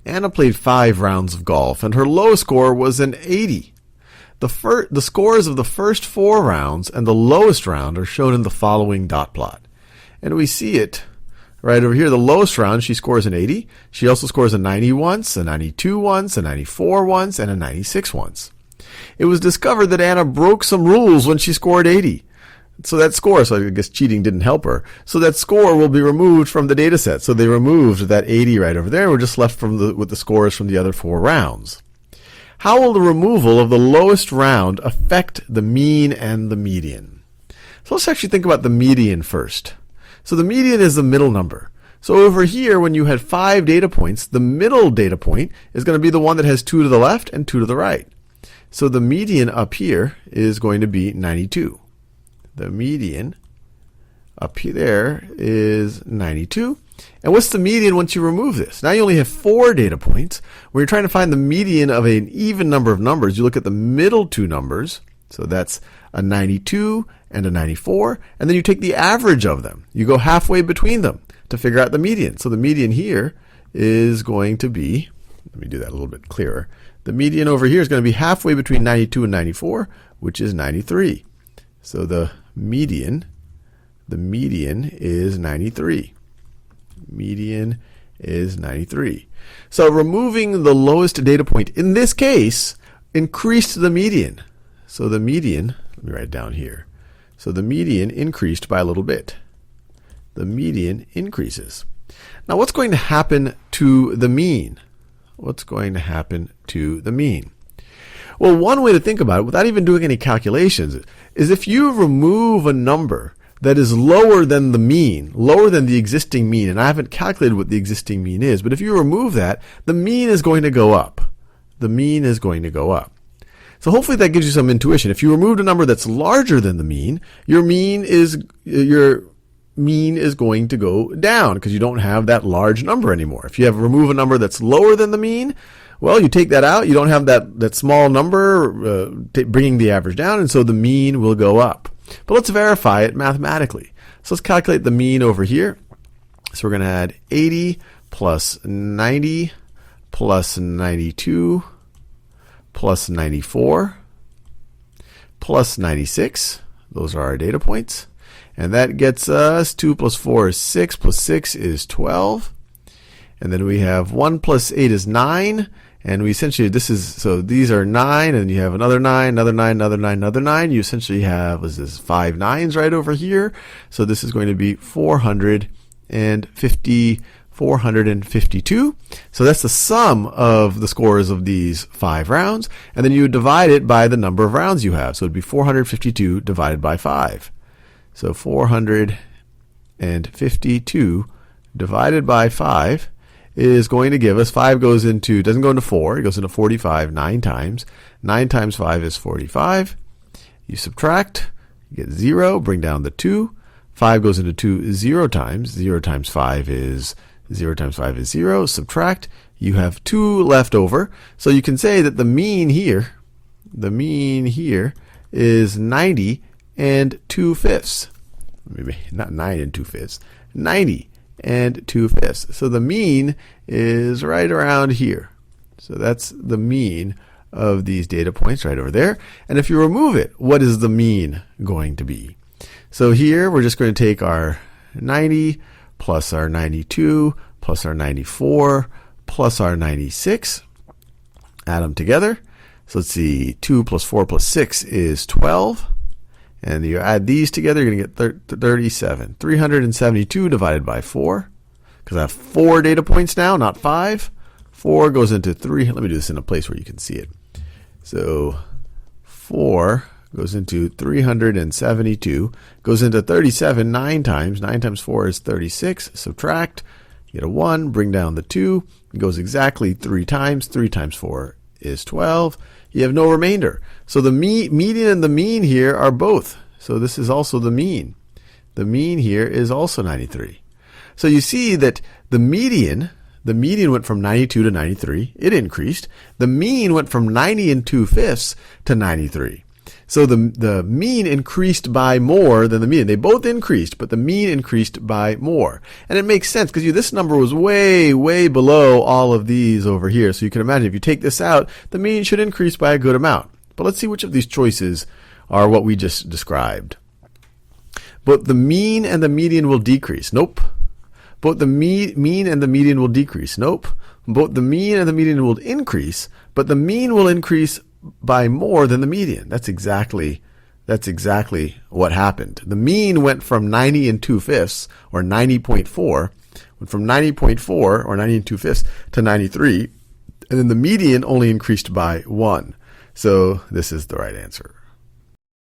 Anna played 5 rounds of golf, and her lowest score was an 80. The scores of the first 4 rounds and the lowest round are shown in the following dot plot. And we see it right over here. The lowest round, she scores an 80. She also scores a 90 once, a 92 once, a 94 once, and a 96 once. It was discovered that Anna broke some rules when she scored 80. So that score, so I guess cheating didn't help her. So that score will be removed from the data set. So they removed that 80 right over there. We're just left with the scores from the other 4 rounds. How will the removal of the lowest round affect the mean and the median? So let's actually think about the median first. So the median is the middle number. So over here, when you had 5 data points, the middle data point is going to be the one that has 2 to the left and 2 to the right. So the median up here is going to be 92. The median up here there is 92. And what's the median once you remove this? Now you only have 4 data points. When you're trying to find the median of an even number of numbers, you look at the middle 2 numbers. So that's a 92 and a 94. And then you take the average of them. You go halfway between them to figure out the median. So the median here is going to be, let me do that a little bit clearer. The median over here is going to be halfway between 92 and 94, which is 93. So the median is 93. Median is 93. So removing the lowest data point in this case increased the median. So the median, let me write it down here. So the median increased by a little bit. The median increases. Now what's going to happen to the mean? What's going to happen to the mean? Well, one way to think about it, without even doing any calculations, is if you remove a number that is lower than the mean, lower than the existing mean, and I haven't calculated what the existing mean is, but if you remove that, the mean is going to go up. The mean is going to go up. So hopefully that gives you some intuition. If you removed a number that's larger than the mean, your mean is going to go down because you don't have that large number anymore. If you remove a number that's lower than the mean, well, you take that out. You don't have that small number bringing the average down, and so the mean will go up. But let's verify it mathematically. So let's calculate the mean over here. So we're going to add 80 plus 90 plus 92 plus 94 plus 96. Those are our data points. And that gets us 2 plus 4 is 6 plus 6 is 12. And then we have 1 plus 8 is 9. And we essentially, so these are 9, and you have another 9, another 9, another 9, another 9. You essentially have, 5 nines right over here. So this is going to be 452. So that's the sum of the scores of these 5 rounds. And then you would divide it by the number of rounds you have. So it would be 452 divided by 5. So 452 divided by 5 is going to give us, 5 doesn't go into 4, it goes into 45 9 times. 9 times 5 is 45. You subtract, you get 0, bring down the 2. 5 goes into 2 0 times. 0 times 5 is 0. Subtract, you have 2 left over. So you can say that the mean here is 90 and 2/5. Maybe not 9 and 2/5. 90 and 2/5. So the mean is right around here. So that's the mean of these data points right over there. And if you remove it, what is the mean going to be? So here we're just going to take our 90 plus our 92 plus our 94 plus our 96. Add them together. So let's see, 2 plus 4 plus 6 is 12. And you add these together, you're going to get 37. 372 divided by 4. Because I have 4 data points now, not 5. 4 goes into 3. Let me do this in a place where you can see it. So 4 goes into 372. Goes into 37 9 times. 9 times 4 is 36. Subtract. You get a 1. Bring down the 2. It goes exactly 3 times. 3 times 4 is 12. You have no remainder. So the median and the mean here are both. So this is also the mean. The mean here is also 93. So you see that the median went from 92 to 93. It increased. The mean went from 90 and 2/5 to 93. So the mean increased by more than the median. They both increased, but the mean increased by more. And it makes sense because this number was way, way below all of these over here. So you can imagine if you take this out, the mean should increase by a good amount. But let's see which of these choices are what we just described. Both the mean and the median will decrease. Nope. Both the mean and the median will decrease. Nope. Both the mean and the median will increase, but the mean will increase by more than the median. That's exactly what happened. The mean went from 90 and 2/5, or 90.4, went from 90.4, or 90 and 2/5, to 93, and then the median only increased by 1. So this is the right answer.